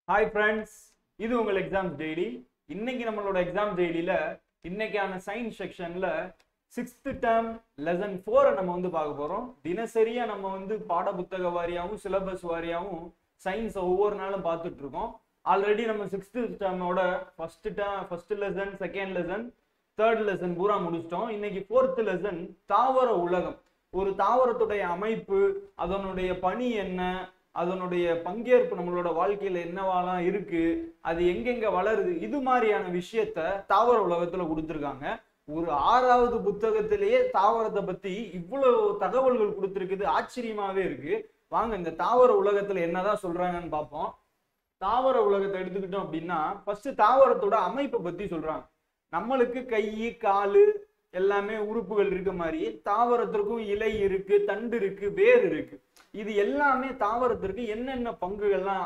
Hi friends, இது உங்கள் exams daily. இன்னைக்கு நம்மளோட எக்ஸாம் டெய்லியில இன்னைக்கான சயின்ஸ் செக்ஷன்ல 6th டேர்ம் லெசன் 4 நம்ம பார்க்க போறோம். தினசரியா நம்ம பாட புத்தக வாரியாகவும் சிலபஸ் வாரியாகவும் சயின்ஸை ஒவ்வொரு நாளும் பார்த்துட்டு இருக்கோம். ஆல்ரெடி நம்ம 6th டேர்மோட first lesson, second lesson, third lesson பூரா முடிச்சிட்டோம். இன்னைக்கு 4th லெசன் தாவர உலகம். ஒரு தாவரத்துடைய அமைப்பு, அதனுடைய பணி என்ன, அதனுடைய பங்கேற்பு நம்மளோட வாழ்க்கையில என்னவாலாம் இருக்கு, அது எங்கெங்க வளருது, இது மாதிரியான விஷயத்த தாவர உலகத்துல கொடுத்துருக்காங்க. ஒரு 6வது புத்தகத்திலேயே தாவரத்தை பத்தி இவ்வளவு தகவல்கள் கொடுத்துருக்குது, ஆச்சரியமாவே இருக்கு. வாங்க இந்த தாவர உலகத்துல என்னதான் சொல்றாங்கன்னு பார்ப்போம். தாவர உலகத்தை எடுத்துக்கிட்டோம் அப்படின்னா ஃபர்ஸ்ட் தாவரத்தோட அமைப்பை பத்தி சொல்றாங்க. நம்மளுக்கு கை, காலு எல்லாமே உறுப்புகள் இருக்க மாதிரி தாவரத்திற்கும் இலை இருக்கு, தண்டு இருக்கு, வேர் இருக்கு. இது எல்லாமே தாவரத்திற்கு என்னென்ன பங்குகள்லாம்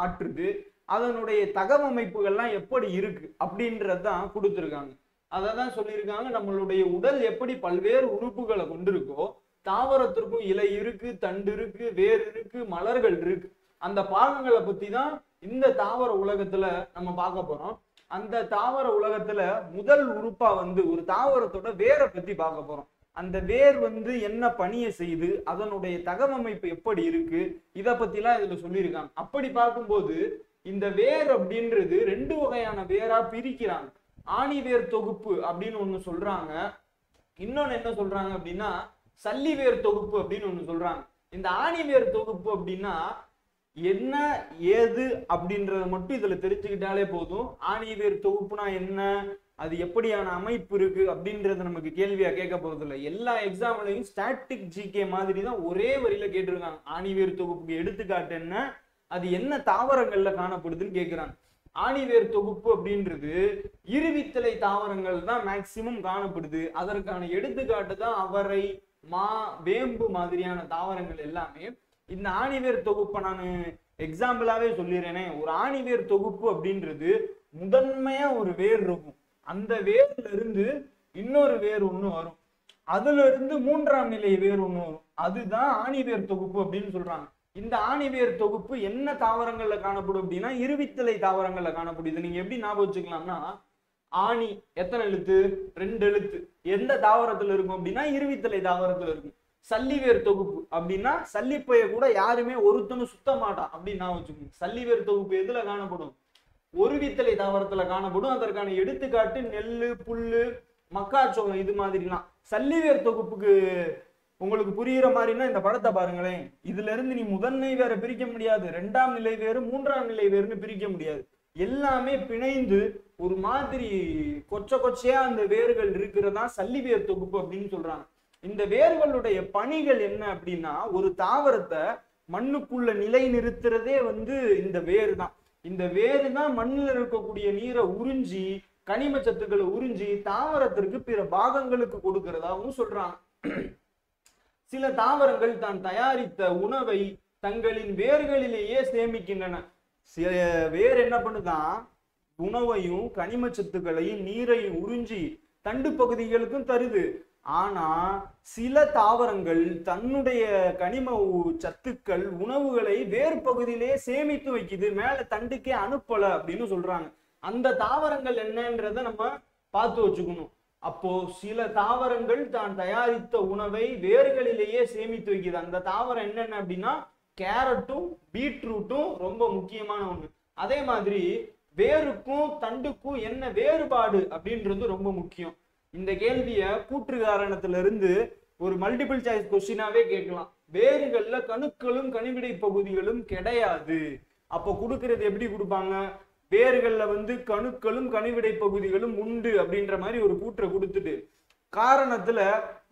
ஆற்றுது, அதனுடைய தகவமைப்புகள்லாம் எப்படி இருக்கு அப்படின்றதான் கொடுத்துருக்காங்க. அதை தான் சொல்லியிருக்காங்க, நம்மளுடைய உடல் எப்படி பல்வேறு உறுப்புகளை கொண்டிருக்கோ தாவரத்திற்கும் இலை இருக்கு, தண்டு இருக்கு, வேர் இருக்கு, மலர்கள் இருக்கு. அந்த பாகங்களை பத்தி தான் இந்த தாவர உலகத்துல நம்ம பார்க்க போறோம். அந்த தாவர உலகத்துல முதல் உறுப்பா ஒரு தாவரத்தோட வேரை பத்தி பார்க்க போறோம். அந்த வேர் என்ன பணியை செய்து, அதனுடைய தகவமைப்பு எப்படி இருக்கு, இதை பத்திலாம் இதுல சொல்லியிருக்காங்க. அப்படி பார்க்கும்போது இந்த வேர் அப்படின்றது 2 வகையான வேரா பிரிக்கிறாங்க. ஆணி வேர் தொகுப்பு அப்படின்னு ஒண்ணு சொல்றாங்க, இன்னொன்னு என்ன சொல்றாங்க அப்படின்னா சல்லி வேர் தொகுப்பு அப்படின்னு ஒண்ணு சொல்றாங்க. இந்த ஆணி வேர் தொகுப்பு அப்படின்னா என்ன ஏது அப்படின்றத மட்டும் இதுல தெரிஞ்சுக்கிட்டாலே போதும். ஆணி வேர் தொகுப்புனா என்ன, அது எப்படியான அமைப்பு இருக்கு அப்படின்றது நமக்கு கேள்வியா கேட்க போறது இல்லை. எல்லா எக்ஸாம்லையும் ஸ்டாட்டிக் ஜிகே மாதிரி தான் ஒரே வரியில கேட்டிருக்காங்க. ஆணிவேர் தொகுப்புக்கு எடுத்துக்காட்டு என்ன, அது என்ன தாவரங்கள்ல காணப்படுதுன்னு கேட்கிறாங்க. ஆணிவேர் தொகுப்பு அப்படின்றது இருவித்தலை தாவரங்கள் தான் மேக்சிமம் காணப்படுது. அதற்கான எடுத்துக்காட்டு தான் அவரை, மா, வேம்பு மாதிரியான தாவரங்கள் எல்லாமே. இந்த ஆணிவேர் தொகுப்பை நான் எக்ஸாம்பிளாவே சொல்லிடுறேனே. ஒரு ஆணிவேர் தொகுப்பு அப்படின்றது முதன்மையா ஒரு வேர் இருக்கும். அந்த வேர்ல இருந்து இன்னொரு வேர் ஒண்ணு வரும், அதுல இருந்து 3ஆம் நிலை வேர் ஒண்ணு வரும். அதுதான் ஆணிவேர் தொகுப்பு அப்படின்னு சொல்றாங்க. இந்த ஆணிவேர் தொகுப்பு என்ன தாவரங்கள்ல காணப்படும் அப்படின்னா இருவித்தலை தாவரங்கள்ல காணப்படுது. நீங்க எப்படி ஞாபகம் வச்சுக்கலாம்னா, ஆணி எத்தனை எழுத்து, 2 எழுத்து. எந்த தாவரத்துல இருக்கும் அப்படின்னா இருவித்தலை தாவரத்துல இருக்கும். சல்லிவேர் தொகுப்பு அப்படின்னா சல்லிப்பைய கூட யாருமே ஒருத்தனும் சுத்த மாட்டான் அப்படின்னு நான் வச்சுக்கோங்க. சல்லிவேர் தொகுப்பு எதுல காணப்படும், ஒரு வித்தலை தாவரத்துல காணப்படும். அதற்கான எடுத்துக்காட்டு நெல்லு, புல்லு, மக்காச்சோளம், இது மாதிரிலாம். சல்லிவேர் தொகுப்புக்கு உங்களுக்கு புரியுற மாதிரின்னா இந்த படத்தை பாருங்களேன். இதுல இருந்து நீ முதன்மை வேற பிரிக்க முடியாது, 2ஆம் நிலை வேறு, 3ஆம் நிலை வேறுன்னு பிரிக்க முடியாது. எல்லாமே பிணைந்து ஒரு மாதிரி கொச்சையா அந்த வேர்கள் இருக்கிறதா சல்லிவேர் தொகுப்பு அப்படின்னு சொல்றாங்க. இந்த வேர்களுடைய பணிகள் என்ன அப்படின்னா, ஒரு தாவரத்தை மண்ணுக்குள்ள நிலை நிறுத்துறதே இந்த வேர் தான். இந்த வேரு தான் மண்ணில் இருக்கக்கூடிய நீரை உறிஞ்சி, கனிம சத்துக்களை உறிஞ்சி தாவரத்திற்கு பிற பாகங்களுக்கு கொடுக்கிறதாகவும் சொல்றாங்க. சில தாவரங்கள் தான் தயாரித்த உணவை தங்களின் வேர்களிலேயே சேமிக்கின்றன. சில வேர் என்ன பண்ணுதான், உணவையும் கனிம சத்துக்களையும் நீரையும் உறிஞ்சி தண்டு பகுதிகளுக்கும் தருது. ஆனா சில தாவரங்கள் தன்னுடைய கனிம சத்துக்கள், உணவுகளை வேர் பகுதியிலே சேமித்து வைக்குது, மேல தண்டுக்கே அனுப்பல அப்படின்னு சொல்றாங்க. அந்த தாவரங்கள் என்னன்றத நம்ம பார்த்து வச்சுக்கணும். அப்போ சில தாவரங்கள் தான் தயாரித்த உணவை வேர்களிலேயே சேமித்து வைக்குது. அந்த தாவரம் என்னென்ன அப்படின்னா கேரட்டும் பீட்ரூட்டும் ரொம்ப முக்கியமான ஒண்ணு. அதே மாதிரி வேருக்கும் தண்டுக்கும் என்ன வேறுபாடு அப்படின்றது ரொம்ப முக்கியம். இந்த கேள்விய கூற்று காரணத்துல இருந்து ஒரு மல்டிபிள் சாய்ஸ் கொஸ்டினாவே கேட்கலாம். வேர்கள்ல கணுக்களும் கனிவிடை பகுதிகளும் கிடையாது. அப்போ கொடுக்கறது எப்படி கொடுப்பாங்க, வேர்கள்ல கணுக்களும் கனிவிடை பகுதிகளும் உண்டு அப்படின்ற மாதிரி ஒரு கூற்றை கொடுத்துட்டு காரணத்துல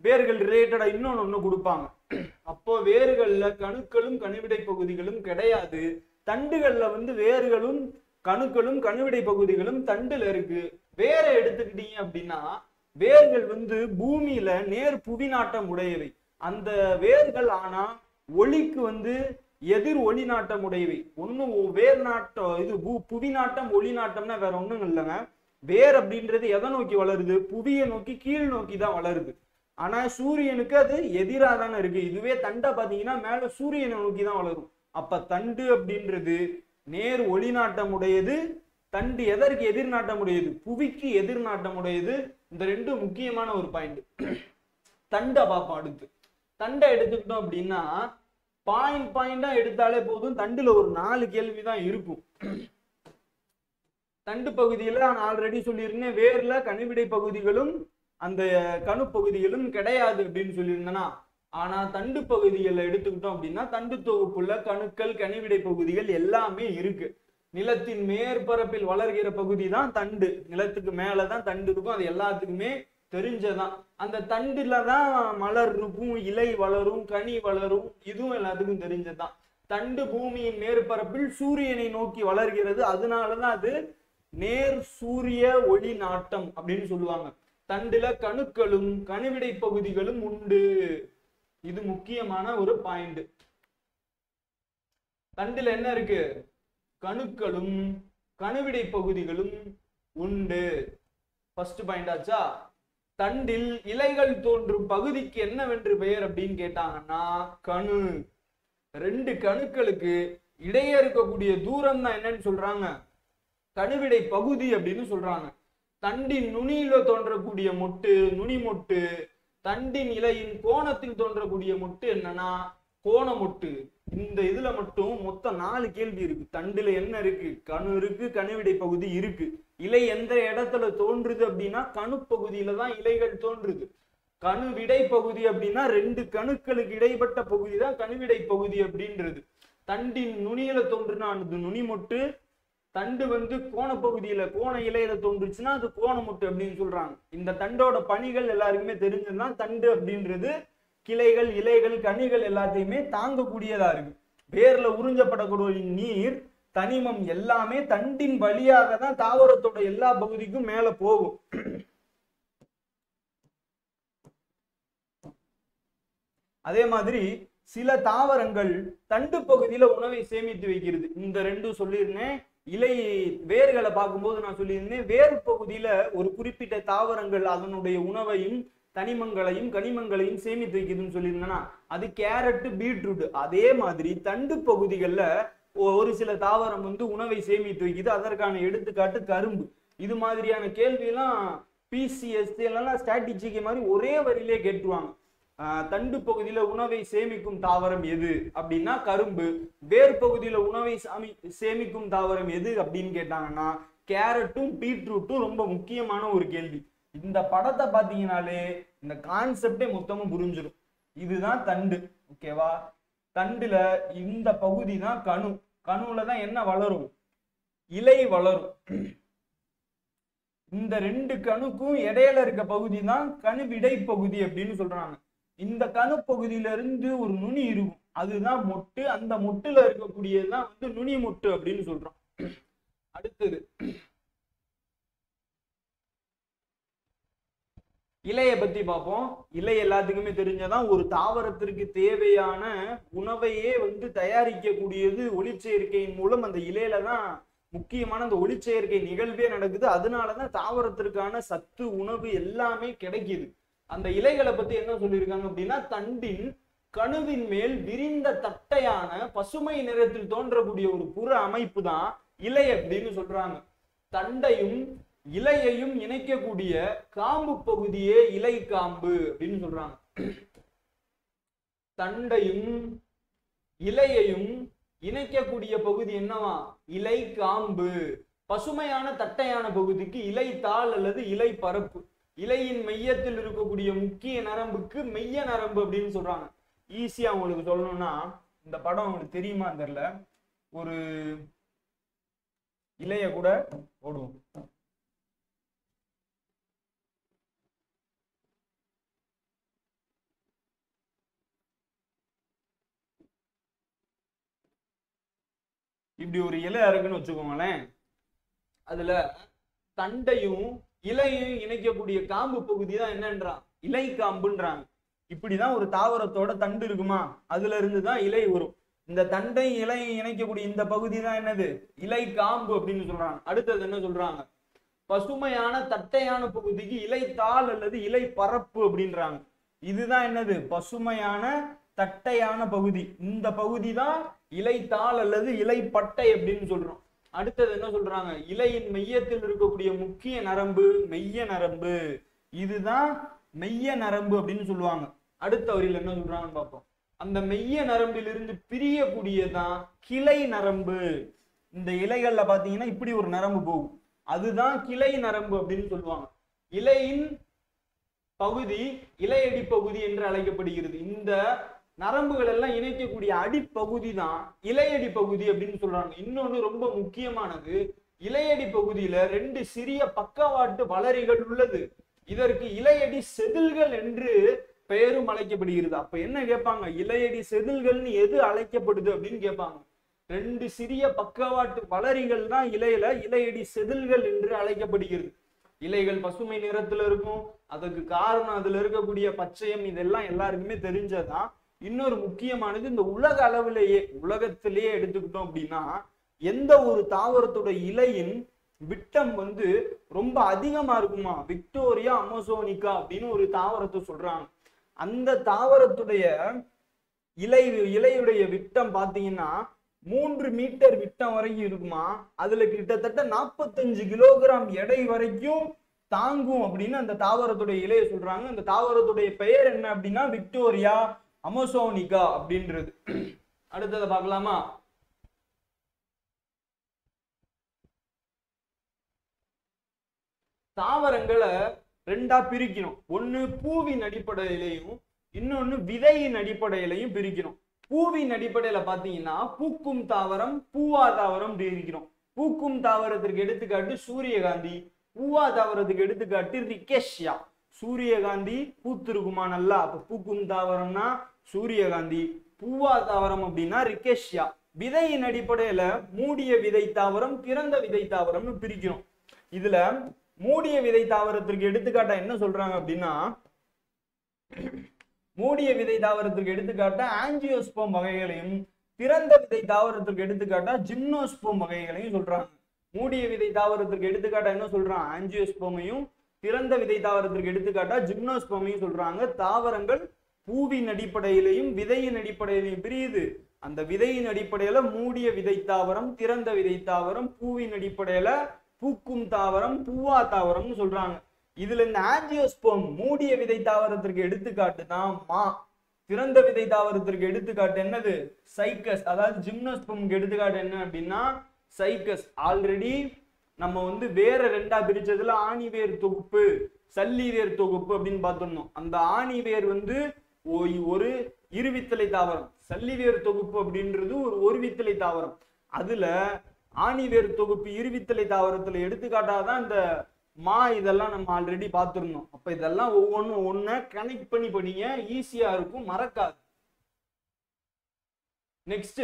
வேர்கள் ரிலேட்டடா இன்னொன்னு கொடுப்பாங்க. அப்போ வேர்கள்ல கணுக்களும் கனிவிடை பகுதிகளும் கிடையாது, தண்டுகள்ல வேர்களும் கணுக்களும் கனிவிடை பகுதிகளும் தண்டுல இருக்கு. வேற எடுத்துக்கிட்டீங்க அப்படின்னா வேர்கள் பூமியில நேர் புவிநாட்டம் உடையவை. அந்த வேர்கள் ஆனா ஒளிக்கு எதிர் ஒளி நாட்டம் உடையவை. ஒன்னும் வேர் நாட்டம், இது புவி நாட்டம், ஒளி நாட்டம்னா வேற ஒண்ணும் இல்லைங்க. வேர் அப்படின்றது எதை நோக்கி வளருது, புவியை நோக்கி, கீழ் நோக்கி தான் வளருது. ஆனா சூரியனுக்கு அது எதிராக தானே இருக்கு. இதுவே தண்டை பாத்தீங்கன்னா மேல சூரியனை நோக்கி தான் வளரும். அப்ப தண்டு அப்படின்றது நேர் ஒளிநாட்டம் உடையது. தண்டு எதற்கு எதிர்நாட்டம் உடையது? புவிக்கு எதிர்நாட்டம் உடையது. இந்த ரெண்டும் முக்கியமான ஒரு பாயிண்ட். தண்டை பார்ப்போம். அடுத்து தண்டை எடுத்துக்கிட்டோம் அப்படின்னா பாயிண்டா எடுத்தாலே போதும். தண்டுல ஒரு 4 கேள்விதான் இருக்கும். தண்டு பகுதியில நான் ஆல்ரெடி சொல்லியிருந்தேன், வேர்ல கணுவிடை பகுதிகளும் அந்த கணு பகுதிகளும் கிடையாது அப்படின்னு சொல்லியிருந்தேன்னா, ஆனா தண்டு பகுதிகளை எடுத்துக்கிட்டோம் அப்படின்னா தண்டு தொகுப்புள்ள கணுக்கள் கனிவிடை பகுதிகள் எல்லாமே இருக்கு. நிலத்தின் மேற்பரப்பில் வளர்கிற பகுதி தான் தண்டு. நிலத்துக்கு மேலதான் தண்டு இருக்கும். அது எல்லாத்துக்குமே தெரிஞ்சதான். அந்த தண்டுல தான் மலர் இருக்கும், இலை வளரும், கனி வளரும். இதுவும் எல்லாத்துக்கும் தெரிஞ்சதுதான். தண்டு பூமியின் மேற்பரப்பில் சூரியனை நோக்கி வளர்கிறது. அதனாலதான் அது நேர் சூரிய ஒளி நாட்டம் அப்படின்னு சொல்லுவாங்க. தண்டுல கணுக்களும் கணுவிடை பகுதிகளும் உண்டு. இது முக்கியமான ஒரு பாயிண்ட். தண்டுல என்ன இருக்கு? கணுக்களும் கணுவிடை பகுதிகளும் உண்டு. ஃபர்ஸ்ட் பாயிண்ட் ஆச்சா? தண்டில் இலைகள் தோன்றும் பகுதிக்கு என்னவென்று பெயர் அப்படின்னு கேட்டாங்கன்னா கணு. 2 கணுக்களுக்கு இடையே இருக்கக்கூடிய தூரம் தான் என்னன்னு சொல்றாங்க? கணுவிடை பகுதி அப்படின்னு சொல்றாங்க. தண்டின் நுனியில தோன்றக்கூடிய மொட்டு நுனி மொட்டு. தண்டின் இலையின் கோணத்தில் தோன்றக்கூடிய மொட்டு என்னன்னா கோணமொட்டு. இந்த இதுல மட்டும் மொத்தம் 4 கேள்வி இருக்கு. தண்டுல என்ன இருக்கு? கணு இருக்கு, கணுவிடை பகுதி இருக்கு. இலை எந்த இடத்துல தோன்றுது அப்படின்னா கணு பகுதியில தான் இலைகள் தோன்றுது. கணுவிடை பகுதி அப்படின்னா 2 கணுக்களுக்கு இடைப்பட்ட பகுதி தான் கணுவிடை பகுதி அப்படின்றது. தண்டின் நுனியில தோன்றுனா அது நுனிமொட்டு. தண்டு கோணப்பகுதியில கோண இலையில தோன்றுச்சுன்னா அது கோணமொட்டு அப்படின்னு சொல்றாங்க. இந்த தண்டோட பணிகள் எல்லாருக்குமே தெரிஞ்சதுதான். தண்டு அப்படின்றது கிளைகள், இலைகள், கனிகள் எல்லாத்தையுமே தாங்கக்கூடியதா இருக்கு. வேர்ல உறிஞ்சப்படக்கூடிய நீர், தனிமம் எல்லாமே தண்டின் வழியாக தான் தாவரத்தோட எல்லா பகுதிக்கும் மேல போகும். அதே மாதிரி சில தாவரங்கள் தண்டு பகுதியில உணவை சேமித்து வைக்கிறது. இந்த 2 சொல்லியிருந்தேன். இலை வேர்களை பார்க்கும்போது நான் சொல்லியிருந்தேன், வேர் பகுதியில ஒரு குறிப்பிட்ட தாவரங்கள் அதனுடைய உணவையும் தனிமங்களையும் கனிமங்களையும் சேமித்து வைக்குதுன்னு சொல்லியிருந்தேன்னா அது கேரட், பீட்ரூட். அதே மாதிரி தண்டு பகுதிகளில் ஒரு சில தாவரம் உணவை சேமித்து வைக்குது. அதற்கான எடுத்துக்காட்டு கரும்பு. இது மாதிரியான கேள்வியெல்லாம் பிசிஎஸ்சி எல்லாம் ஸ்ட்ராட்டஜிக்கு மாதிரி ஒரே வரியிலே கேட்டுருவாங்க. தண்டு பகுதியில உணவை சேமிக்கும் தாவரம் எது அப்படின்னா கரும்பு. வேர் பகுதியில உணவை சேமிக்கும் தாவரம் எது அப்படின்னு கேட்டாங்கன்னா கேரட்டும் பீட்ரூட்டும் ரொம்ப முக்கியமான ஒரு கேள்வி. இந்த படத்தை பார்த்தீங்கன்னாலே இந்த கான்செப்டே மொத்தமும் புரிஞ்சிடும். இதுதான் தண்டு. ஓகேவா? தண்டுல இந்த பகுதி தான் கணு. கணுல தான் என்ன வளரும்? இலை வளரும். இந்த 2 கணுக்கும் இடையில இருக்க பகுதி தான் கணுவிடை பகுதி அப்படின்னு சொல்றாங்க. இந்த கணு பகுதியில இருந்து ஒரு நுனி இருக்கும், அதுதான் மொட்டு. அந்த மொட்டுல இருக்கக்கூடியதுதான் நுனி மொட்டு அப்படின்னு சொல்றோம். அடுத்தது இலையை பத்தி பார்ப்போம். இலை எல்லாத்துக்குமே தெரிஞ்சதான். ஒரு தாவரத்திற்கு தேவையான உணவையே தயாரிக்கக்கூடியது ஒளிச்சேர்க்கையின் மூலம். அந்த இலையில தான் முக்கியமான அந்த ஒளிச்சேர்க்கை நிகழ்வே நடக்குது. அதனாலதான் தாவரத்திற்கான சத்து, உணவு எல்லாமே கிடைக்குது. அந்த இலைகளை பத்தி என்ன சொல்லியிருக்காங்க அப்படின்னா தண்டின் கணுவின் மேல் விரிந்த தட்டையான பசுமை நிறத்தில் தோன்றக்கூடிய ஒரு புற அமைப்பு தான் இலை அப்படின்னு சொல்றாங்க. தண்டையும் இலையையும் இணைக்கக்கூடிய காம்பு பகுதியே இலை காம்பு அப்படின்னு சொல்றாங்க. தண்டையும் இலையையும் இணைக்கக்கூடிய பகுதி என்னவா? இலை காம்பு. பசுமையான தட்டையான பகுதிக்கு இலை தாள் அல்லது இலை பரப்பு. இலையின் மையத்தில் இருக்கக்கூடிய முக்கிய நரம்புக்கு மெய்ய நரம்பு அப்படின்னு சொல்றாங்க. ஈஸியா உங்களுக்கு சொல்லணும்னா, இந்த படம் உங்களுக்கு தெரியுமா தெரியல, ஒரு இலைய கூட போடுவோம். இப்படி ஒரு இலை இருக்குன்னு வச்சுக்கோங்களேன். அதுல தண்டையும் இலையும் இணைக்கக்கூடிய காம்பு பகுதி தான் என்னன்றான்? இலை காம்புன்றாங்க. இப்படிதான் ஒரு தாவரத்தோட தண்டு இருக்குமா, அதுல இருந்துதான் இலை வரும். இந்த தண்டை இலையை இணைக்கக்கூடிய இந்த பகுதி தான் என்னது? இலை காம்பு அப்படின்னு சொல்றாங்க. அடுத்தது என்ன சொல்றாங்க? பசுமையான தட்டையான பகுதிக்கு இலை தாள் அல்லது இலை பரப்பு அப்படின்றாங்க. இதுதான் என்னது? பசுமையான தட்டையான பகுதி. இந்த பகுதி தான் இலைத்தாள் அல்லது இலைப்பட்டை அப்படின்னு சொல்றோம். அடுத்தது என்ன சொல்றாங்க, இலையின் மையத்தில் இருக்கக்கூடிய முக்கிய நரம்பு மெய்ய நரம்பு. இதுதான் மெய்ய நரம்பு அப்படின்னு சொல்லுவாங்க. அடுத்த வரியில் என்ன சொல்றாங்கன்னு பார்ப்போம். அந்த மெய்ய நரம்பிலிருந்து பிரியக்கூடியதான் கிளை நரம்பு. இந்த இலைகள்ல பாத்தீங்கன்னா இப்படி ஒரு நரம்பு போகும், அதுதான் கிளை நரம்பு அப்படின்னு சொல்லுவாங்க. இலையின் பகுதி இலையடி பகுதி என்று அழைக்கப்படுகிறது. இந்த நரம்புகள் எல்லாம் இணைக்கக்கூடிய அடிப்பகுதி தான் இலையடி பகுதி அப்படின்னு சொல்றாங்க. இன்னொன்னு ரொம்ப முக்கியமானது, இலையடி பகுதியில 2 சிறிய பக்கவாட்டு வளரிகள் உள்ளது. இதற்கு இலையடி செதில்கள் என்று பெயரும் அழைக்கப்படுகிறது. அப்ப என்ன கேட்பாங்க, இலையடி செதில்கள்னு எது அழைக்கப்படுது அப்படின்னு கேட்பாங்க. 2 சிறிய பக்கவாட்டு வளரிகள் தான் இலையடி செதில்கள் என்று அழைக்கப்படுகிறது. இலைகள் பசுமை நிறத்துல இருக்கும், அதுக்கு காரணம் அதுல இருக்கக்கூடிய பச்சையம், இதெல்லாம் எல்லாருக்குமே தெரிஞ்சதான். இன்னொரு முக்கியமானது, இந்த உலக அளவிலேயே உலகத்திலேயே எடுத்துக்கிட்டோம் அப்படின்னா எந்த ஒரு தாவரத்தோட இலையின் விட்டம் ரொம்ப அதிகமா இருக்குமா, விக்டோரியா அமசோனிகா அப்படின்னு ஒரு தாவரத்தை சொல்றாங்க. அந்த தாவரத்துடைய இலையுடைய விட்டம் பாத்தீங்கன்னா 3 மீட்டர் விட்டம் வரைக்கும் இருக்குமா. அதுல கிட்டத்தட்ட 45 கிலோகிராம் எடை வரைக்கும் தாங்கும் அப்படின்னு அந்த தாவரத்துடைய இலையை சொல்றாங்க. அந்த தாவரத்துடைய பெயர் என்ன அப்படின்னா விக்டோரியா அமசோனிகா அப்படின்றது. அடுத்ததை பார்க்கலாமா. தாவரங்களை 2ஆ பிரிக்கணும். ஒண்ணு பூவின் அடிப்படையிலையும் இன்னொன்னு விதையின் அடிப்படையிலையும் பிரிக்கணும். பூவின் அடிப்படையில பாத்தீங்கன்னா பூக்கும் தாவரம் பூவா தாவரம் பிரிக்கிறோம். பூக்கும் தாவரத்திற்கு எடுத்துக்காட்டு சூரியகாந்தி, பூவா தாவரத்துக்கு எடுத்துக்காட்டு ரிகேஷியா. சூரியகாந்தி பூத்திருக்குமா நல்லா, அப்ப பூக்கும் தாவரம்னா சூரியகாந்தி, பூவா தாவரம் அப்படின்னா ரிகேஷியா. விதையின் அடிப்படையில மூடிய விதை தாவரம் திறந்த விதை தாவரம்னு பிரிக்கிறோம். இதுல மூடிய விதை தாவரத்திற்கு எடுத்துக்காட்டா என்ன சொல்றாங்க அப்படின்னா, மூடிய விதை தாவரத்திற்கு எடுத்துக்காட்டா ஆஞ்சியோஸ்போம் வகைகளையும் திறந்த விதை தாவரத்திற்கு எடுத்துக்காட்டா ஜிம்னோஸ்போம் வகைகளையும் சொல்றாங்க. மூடிய விதை தாவரத்திற்கு எடுத்துக்காட்டா என்ன சொல்றான், ஆஞ்சியோஸ்போமையும், திறந்த விதை தாவரத்திற்கு எடுத்துக்காட்டா ஜிம்னோஸ்போமையும் சொல்றாங்க. தாவரங்கள் பூவின் அடிப்படையிலையும் விதையின் அடிப்படையிலையும் பிரியுது. அந்த விதையின் அடிப்படையில மூடிய விதை தாவரம், திறந்த விதை தாவரம், பூவின் அடிப்படையில பூக்கும் தாவரம் பூவா தாவரம்னு சொல்றாங்க. இதுல இந்த ஆஞ்சியோஸ்போம் மூடிய விதை தாவரத்திற்கு எடுத்துக்காட்டு தான் மா, திறந்த விதை தாவரத்திற்கு எடுத்துக்காட்டு என்னது சைக்கஸ், அதாவது ஜிம்னோஸ்போமுக்கு எடுத்துக்காட்டு என்ன அப்படின்னா சைக்கஸ். ஆல்ரெடி நம்ம வேற 2ஆ பிரிச்சதுல ஆணிவேர் தொகுப்பு சல்லிவேர் தொகுப்பு அப்படின்னு பார்த்துருந்தோம். அந்த ஆணிவேர் ஒரு இருவித்தலை தாவரம், சல்லிவேர் தொகுப்பு அப்படின்றது ஒரு வித்தலை தாவரம். அதுல ஆணிவேர் தொகுப்பு இருவித்தலை தாவரத்துல எடுத்துக்காட்டாதான் இந்த மா, இதெல்லாம் நம்ம ஆல்ரெடி பார்த்துருந்தோம். அப்ப இதெல்லாம் ஒவ்வொன்ன கனெக்ட் பண்ணி படிங்க, ஈஸியா இருக்கும், மறக்காது. நெக்ஸ்ட்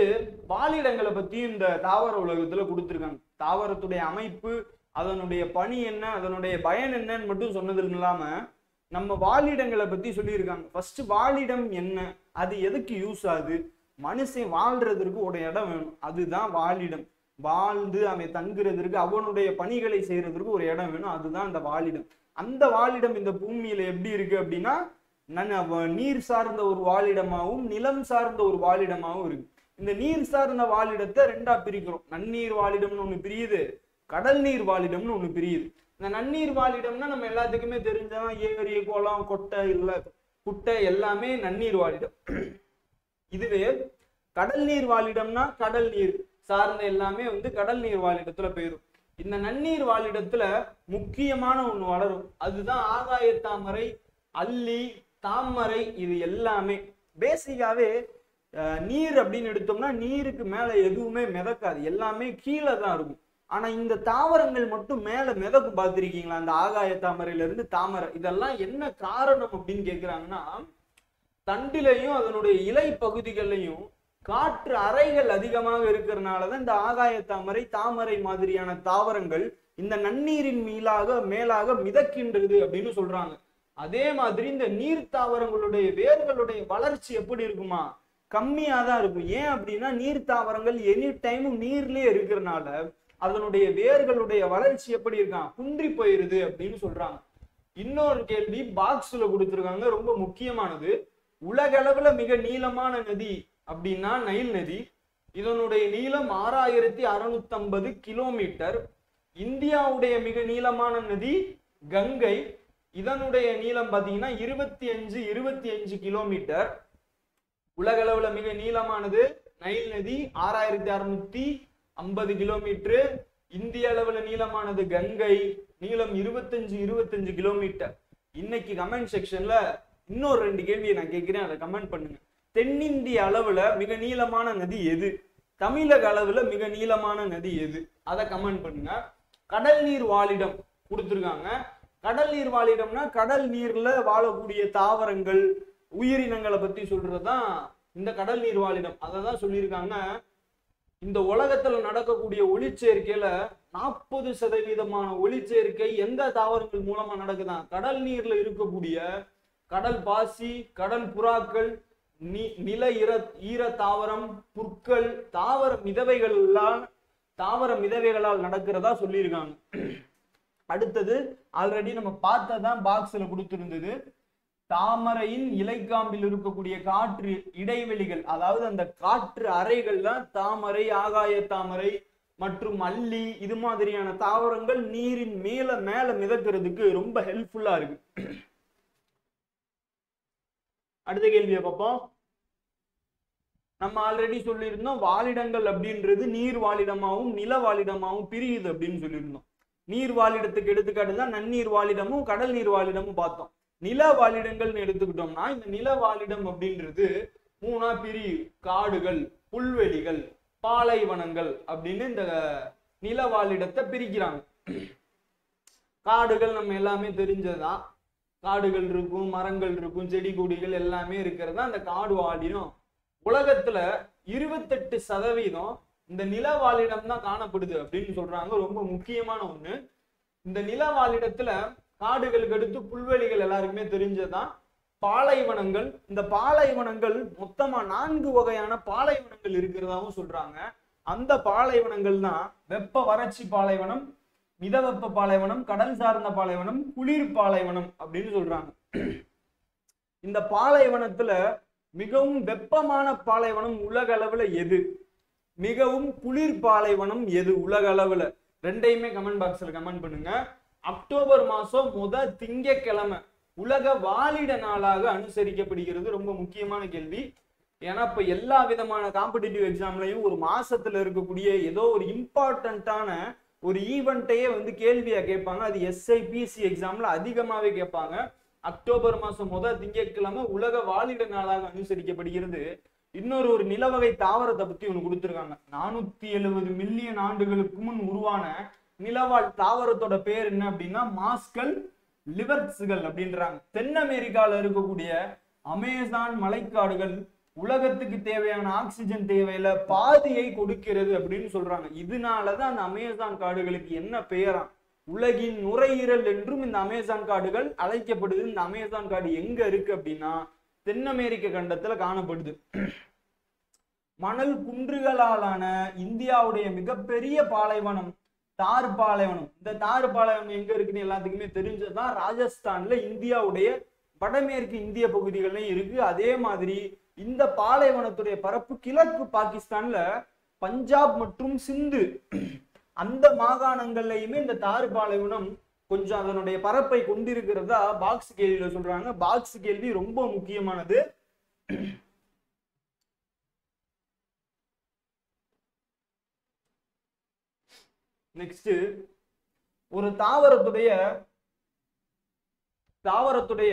வாழிடங்களை பத்தி இந்த தாவர உலகத்துல கொடுத்திருக்காங்க. தாவரத்துடைய அமைப்பு, அதனுடைய பணி என்ன, அதனுடைய பயன் என்னன்னு மட்டும் சொன்னது இல்லாம நம்ம வாழிடங்களை பத்தி சொல்லியிருக்காங்க. ஃபர்ஸ்ட் வாழிடம் என்ன, அது எதுக்கு யூஸ் ஆகுது, மனுஷன் வாழ்றதற்கு ஒரு இடம் வேணும், அதுதான் வாழிடம். வாழ்ந்து அவன் தங்குறதற்கு அவனுடைய பணிகளை செய்யறதற்கு ஒரு இடம் வேணும், அதுதான் அந்த வாழிடம். அந்த வாழிடம் இந்த பூமியில எப்படி இருக்கு அப்படின்னா நீர் சார்ந்த ஒரு வாழிடமாகவும் நிலம் சார்ந்த ஒரு வாழிடமாகவும் இருக்கு. இந்த நீர் சார்ந்த வாழிடத்தை 2ஆ பிரிக்கிறோம். நன்னீர் வாழிடம்னு ஒண்ணு பிரியுது, கடல் நீர் வாழிடம்னு ஒண்ணு பிரியுது. இந்த நன்னீர் வாழிடம்னா நம்ம எல்லாத்துக்குமே தெரிஞ்சதான், ஏரி குளம் கொட்டை இல்ல குட்டை எல்லாமே நன்னீர் வாழிடம். இதுவே கடல் நீர் வாழிடம்னா கடல் நீர் சார்ந்த எல்லாமே கடல் நீர் வாழிடத்துல போயிடும். இந்த நன்னீர் வாழிடத்துல முக்கியமான ஒண்ணு வளரும், அதுதான் ஆகாய தாமரை, அல்லி, தாமரை. இது எல்லாமே பேசிக்காவே நீர் அப்படின்னு எடுத்தோம்னா நீருக்கு மேல எதுவுமே மிதக்காது, எல்லாமே கீழே தான் இருக்கும். ஆனா இந்த தாவரங்கள் மட்டும் மேல மிதக்கு. பார்த்திருக்கீங்களா இந்த ஆகாய தாமரையில இருந்து தாமரை, இதெல்லாம் என்ன காரணம் அப்படின்னு கேக்குறாங்கன்னா, தண்டிலையும் அதனுடைய இலை பகுதிகளையும் காற்று அறைகள் அதிகமாக இருக்கிறதுனாலதான் இந்த ஆகாய தாமரை தாமரை மாதிரியான தாவரங்கள் இந்த நன்னீரின் மேலாக மிதக்கின்றது அப்படின்னு சொல்றாங்க. அதே மாதிரி இந்த நீர் தாவரங்களுடைய வேர்களுடைய வளர்ச்சி எப்படி இருக்குமா, கம்மியா தான் இருக்கும். ஏன் அப்படின்னா நீர் தாவரங்கள் எனி டைமும் நீர்லயே இருக்கிறதுனால அதனுடைய வேர்களுடைய வளர்ச்சி எப்படி இருக்கான், குன்றி போயிருது அப்படின்னு சொல்றாங்க. இன்னொரு கேள்வி பாக்ஸ்ல கொடுத்துருக்காங்க, ரொம்ப முக்கியமானது. உலக அளவுல மிக நீளமான நதி அப்படின்னா நைல் நதி. இதனுடைய நீளம் 6650 கிலோமீட்டர். இந்தியாவுடைய மிக நீளமான நதி கங்கை. இதனுடைய நீளம் பாத்தீங்கன்னா 25 கிலோமீட்டர். உலக அளவுல மிக நீளமானது நைல் நதி 6650 கிலோமீட்டர். இந்திய அளவுல நீளமானது கங்கை, நீளம் 25 கிலோமீட்டர். இன்னைக்கு கமெண்ட் செக்ஷன்ல இன்னொரு 2 கேள்வியை நான் கேட்கிறேன், அதை கமெண்ட் பண்ணுங்க. தென்னிந்திய அளவுல மிக நீளமான நதி எது? தமிழக அளவுல மிக நீளமான நதி எது? அதை கமெண்ட் பண்ணுங்க. கடல் நீர் வாழிடம் கொடுத்துருக்காங்க. கடல் நீர் வாழிடம்னா கடல் நீர்ல வாழக்கூடிய தாவரங்கள், உயிரினங்களை பத்தி சொல்றதுதான் இந்த கடல் நீர் வாழிடம். அததான் சொல்லியிருக்காங்க. இந்த உலகத்துல நடக்கக்கூடிய ஒளிச்சேர்க்கையில 40% ஒளிச்சேர்க்கை எந்த தாவரங்கள் மூலமா நடக்குதான்? கடல் நீர்ல இருக்கக்கூடிய கடல் பாசி, கடல் புறாக்கள், நில ஈர தாவரம், புற்கள், தாவர மிதவைகளால் நடக்கிறதா சொல்லியிருக்காங்க. அடுத்தது ஆல்ரெடி நம்ம பார்த்ததான் பாக்ஸ்ல கொடுத்திருந்தது. தாமரையின் இலைக்காம்பில் இருக்கக்கூடிய காற்று இடைவெளிகள், அதாவது அந்த காற்று அறைகள்லாம் தாமரை, ஆகாய தாமரை மற்றும் அல்லி இது மாதிரியான தாவரங்கள் நீரின் மேல மிதக்கிறதுக்கு ரொம்ப ஹெல்ப்ஃபுல்லா இருக்கு. அடுத்த கேள்வியை பார்ப்போம். நம்ம ஆல்ரெடி சொல்லியிருந்தோம் வாழிடங்கள் அப்படின்றது நீர் வாழிடமாகவும் நில வாழிடமாகவும் பிரியுது அப்படின்னு சொல்லியிருந்தோம். நீர் வாழிடத்துக்கு எடுத்துக்காட்டு தான் நன்னீர் வாழிடமும் கடல் நீர் வாழிடமும் பார்த்தோம். நில வாழிடங்கள்னு எடுத்துக்கிட்டோம்னா இந்த நில வாழிடம் அப்படின்றது 3ஆ பிரியும். காடுகள், புல்வெளிகள், பாலைவனங்கள் அப்படின்னு இந்த நில வாழிடத்தை பிரிக்கிறாங்க. காடுகள் நம்ம எல்லாமே தெரிஞ்சதுதான். காடுகள் இருக்கும், மரங்கள் இருக்கும், செடி கொடிகள் எல்லாமே இருக்கிறதா அந்த காடு வாழிடம். உலகத்துல 28% இந்த நில வாழிடம் தான் காணப்படுது அப்படின்னு சொல்றாங்க. ரொம்ப முக்கியமான ஒண்ணு. இந்த நில வாழிடத்துல காடுகளுக்கு அடுத்து புல்வெளிகள் எல்லாருக்குமே தெரிஞ்சதுதான். பாலைவனங்கள், இந்த பாலைவனங்கள் மொத்தமா 4 வகையான பாலைவனங்கள் இருக்கிறதாவும் சொல்றாங்க. அந்த பாலைவனங்கள் தான் வெப்ப வறட்சி பாலைவனம், மிதவெப்ப பாலைவனம், கடல் சார்ந்த பாலைவனம், குளிர் பாலைவனம் அப்படின்னு சொல்றாங்க. இந்த பாலைவனத்துல மிகவும் வெப்பமான பாலைவனம் உலக அளவுல எது? மிகவும் குளிர் பாலைவனம் எது உலக அளவுல? ரெண்டையுமே கமெண்ட் பாக்ஸ்ல கமெண்ட் பண்ணுங்க. அக்டோபர் மாசம் திங்கட்கிழமை உலக வாழிட நாளாக அனுசரிக்கப்படுகிறது. ரொம்ப முக்கியமான கேள்வி. ஏன்னா இப்ப எல்லா விதமான காம்படிட்டிவ் எக்ஸாம்லயும் ஒரு மாசத்துல இருக்கக்கூடிய ஏதோ ஒரு இம்பார்ட்டன்டான ஒரு ஈவெண்ட்டையே கேள்வியா கேட்பாங்க. அது SIPC எக்ஸாம்ல அதிகமாவே கேட்பாங்க. அக்டோபர் மாசம் திங்கட்கிழமை உலக வாழிட நாளாக அனுசரிக்கப்படுகிறது. இன்னொரு நிலவகை தாவரத்தை பத்தி ஒண்ணு கொடுத்திருக்காங்க. 470 மில்லியன் ஆண்டுகளுக்கு முன் உருவான நிலவாழ் தாவரத்தோட பேர் என்ன அப்படின்னா மாஸ்கல் லிவர்ட்ஸ்கள் அப்படின்றாங்க. தென் அமெரிக்கால இருக்கக்கூடிய அமேசான் மலைக்காடுகள் உலகத்துக்கு தேவையான ஆக்சிஜன் தேவையில பாதியை கொடுக்கிறது அப்படின்னு சொல்றாங்க. இதனாலதான் அந்த அமேசான் காடுகளுக்கு என்ன பெயரா? உலகின் நுரையீரல் என்றும் இந்த அமேசான் காடுகள் அழைக்கப்படுது. இந்த அமேசான் காடு எங்க இருக்கு அப்படின்னா தென் அமெரிக்க கண்டத்துல காணப்படுது. மணல் குன்றுகளாலான இந்தியாவுடைய மிகப்பெரிய பாலைவனம் தார் பாலைவனம். இந்த தார் பாலைவனம் எங்க இருக்குன்னு எல்லாத்துக்குமே தெரிஞ்சதுதான். ராஜஸ்தான்ல இந்தியாவுடைய வடமேற்கு இந்திய பகுதிகள்லயும் இருக்கு. அதே மாதிரி இந்த பாலைவனத்துடைய பரப்பு கிழக்கு பாகிஸ்தான்ல பஞ்சாப் மற்றும் சிந்து அந்த மாகாணங்கள்லயுமே இந்த தார் பாலைவனம் கொஞ்சம் அதனுடைய பரப்பை கொண்டிருக்கிறதா பாக்ஸ் கேள்வியில சொல்றாங்க. பாக்ஸ் கேள்வி ரொம்ப முக்கியமானது. நெக்ஸ்ட், ஒரு தாவரத்துடைய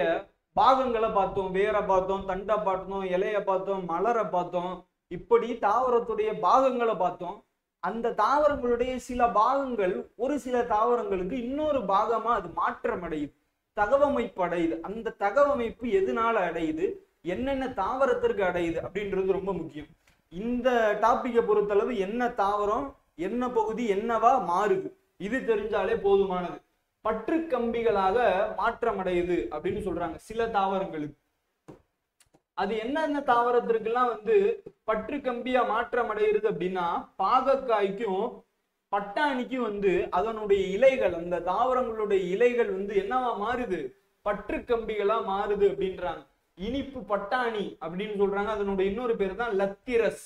பாகங்களை பார்த்தோம். வேரை பார்த்தோம், தண்டை பார்த்தோம், இலைய பார்த்தோம், மலரை பார்த்தோம். இப்படி தாவரத்துடைய பாகங்களை பார்த்தோம். அந்த தாவரங்களுடைய சில பாகங்கள் ஒரு சில தாவரங்களுக்கு இன்னொரு பாகமா அது மாற்றம் அடையுது, தகவமைப்பு அடையுது. அந்த தகவமைப்பு எதனால அடையுது, என்னென்ன தாவரத்திற்கு அடையுது அப்படின்றது ரொம்ப முக்கியம். இந்த டாபிக்கை பொறுத்தளவு என்ன தாவரம் என்ன பகுதி என்னவா மாறுது இது தெரிஞ்சாலே போதுமானது. பற்று கம்பிகளாக மாற்றம் அடையுது அப்படின்னு சொல்றாங்க சில தாவரங்களுக்கு. அது என்னென்ன தாவரத்திற்கெல்லாம் பற்று கம்பியா மாற்றம் அடைகிறது அப்படின்னா பாகக்காய்க்கும் பட்டாணிக்கும் அதனுடைய இலைகள், அந்த தாவரங்களுடைய இலைகள் என்னவா மாறுது, பற்று கம்பிகளா மாறுது அப்படின்றாங்க. இனிப்பு பட்டாணி அப்படின்னு சொல்றாங்க. அதனுடைய இன்னொரு பேர் தான் லத்திரஸ்.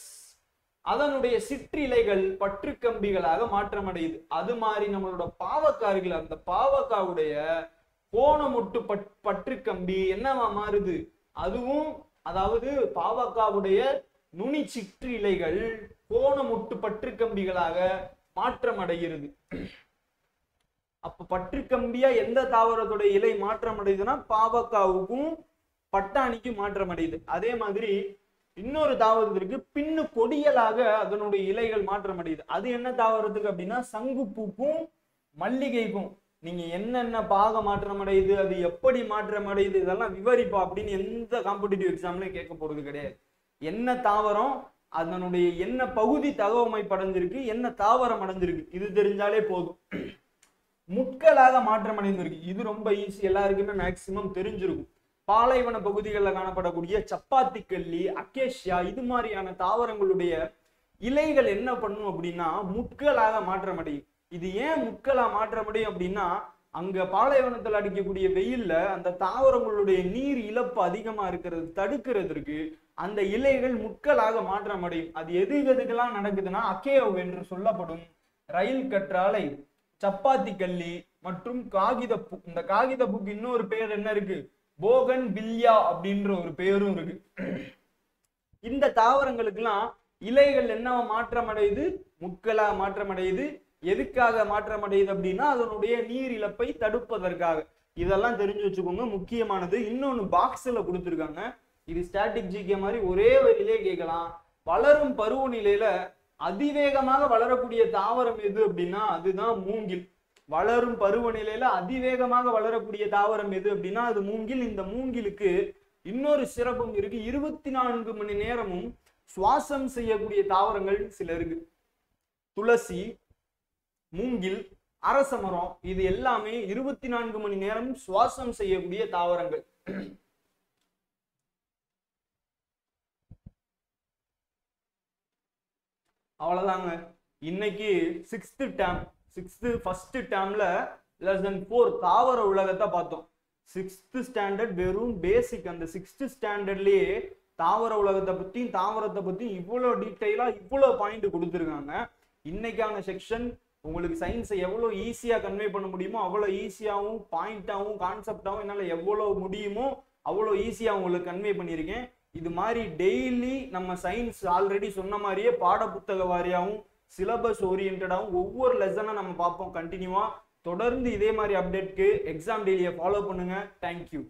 அதனுடைய சிற்றிலைகள் பற்று கம்பிகளாக மாற்றமடையுது. அது மாதிரி நம்மளோட பாவக்காய்கள், அந்த பாவக்காவுடைய கோணமுட்டு பற்று கம்பி என்னவா மாறுது? அதுவும் அதாவது பாவக்காவுடைய நுனி சிற்றிலைகள் கோணமுட்டு பற்று கம்பிகளாக மாற்றமடைகிறது. அப்ப பற்று கம்பியா எந்த தாவரத்துடைய இலை மாற்றம் அடையுதுன்னா பாவக்காவுக்கும் பட்டாணிக்கும் மாற்றம் அடையுது. அதே மாதிரி இன்னொரு தாவரத்திற்கு பின்னு கொடியலாக அதனுடைய இலைகள் மாற்றம் அடையுது. அது என்ன தாவரத்துக்கு அப்படின்னா சங்குப்பூக்கும் மல்லிகைக்கும். நீங்க என்னென்ன பாக மாற்றம் அடையுது, அது எப்படி மாற்றம் அடையுது, இதெல்லாம் விவரிப்பா அப்படின்னு எந்த காம்படிட்டிவ் எக்ஸாம்லயும் கேட்க போறது கிடையாது. என்ன தாவரம், அதனுடைய என்ன பகுதி தகவமைப்பு அடைஞ்சிருக்கு, என்ன தாவரம் அடைஞ்சிருக்கு, இது தெரிஞ்சாலே போதும். முட்களாக மாற்றம் அடைந்திருக்கு. இது ரொம்ப ஈஸி, எல்லாருக்குமே மேக்சிமம் தெரிஞ்சிருக்கும். பாலைவன பகுதிகளில் காணப்படக்கூடிய சப்பாத்தி கல்லி, அக்கேஷியா இது மாதிரியான தாவரங்களுடைய இலைகள் என்ன பண்ணும் அப்படின்னா முட்களாக மாற்றம் அடையும். இது ஏன் முட்களா மாற்றமடையும் அப்படின்னா அங்க பாலைவனத்தில் அடிக்கக்கூடிய வெயில்ல அந்த தாவரங்களுடைய நீர் இழப்பு அதிகமா இருக்கிறது தடுக்கிறதுக்கு அந்த இலைகள் முட்களாக மாற்றம் அடையும். அது எதுக்கெல்லாம் நடக்குதுன்னா அக்கேவ் என்று சொல்லப்படும் ரயில் கற்றாழை, சப்பாத்தி கல்லி மற்றும் காகிதப்பூ. இந்த காகிதப்பூக்கு இன்னொரு பேர் என்ன இருக்கு? போகன் வில்யா அப்படின்ற ஒரு பேரும் இருக்கு. இந்த தாவரங்களுக்கெல்லாம் இலைகள் என்னவா மாற்றம் அடையுது? முட்களா மாற்றம் அடையுது. எதுக்காக மாற்றம் அடையுது அப்படின்னா அதனுடைய நீர் இழப்பை தடுப்பதற்காக. இதெல்லாம் தெரிஞ்சு வச்சுக்கோங்க, முக்கியமானது. இன்னொன்னு பாக்ஸ்ல கொடுத்துருக்காங்க, இது ஸ்டாட்டிக் ஜிகே மாதிரி ஒரே வரியிலே கேட்கலாம். வளரும் பருவநிலையில அதிவேகமாக வளரக்கூடிய தாவரம் எது அப்படின்னா அதுதான் மூங்கில். வளரும் பருவநிலையில அதிவேகமாக வளரக்கூடிய தாவரம் எது அப்படின்னா அது மூங்கில். இந்த மூங்கிலுக்கு இன்னொரு சிறப்பும் இருக்கு, 24 மணி நேரமும் சுவாசம் செய்யக்கூடிய தாவரங்கள் சில இருக்கு. துளசி, மூங்கில், அரச மரம் இது எல்லாமே 24 மணி நேரம் சுவாசம் செய்யக்கூடிய தாவரங்கள். அவ்வளவுதாங்க. இன்னைக்கு 6th term, 6th termல லெசன் 4 தாவர உலகத்தை பார்த்தோம். 6th standard வெறும் பேசிக். அந்த 6th standardலயே தாவர உலகத்தை பத்தி தாவரத்தை பத்தி இவ்வளவு டீட்டெயிலா இவ்வளவு பாயிண்ட் கொடுத்துருக்காங்க. இன்னைக்கான செக்ஷன் உங்களுக்கு சயின்ஸை எவ்வளோ ஈஸியாக கன்வே பண்ண முடியுமோ அவ்வளோ ஈஸியாகவும் பாயிண்டாகவும் கான்செப்டாகவும் என்னால் எவ்வளோ முடியுமோ அவ்வளோ ஈஸியாக உங்களுக்கு கன்வே பண்ணியிருக்கேன். இது மாதிரி டெய்லி நம்ம சயின்ஸ் ஆல்ரெடி சொன்ன மாதிரியே பாட புத்தக வாரியாகவும் சிலபஸ் ஓரியன்டாகவும் ஒவ்வொரு லெசனை நம்ம பார்ப்போம் கண்டினியூவாக. தொடர்ந்து இதே மாதிரி அப்டேட்க்கு எக்ஸாம் டெய்லியை ஃபாலோ பண்ணுங்க. தேங்க்யூ.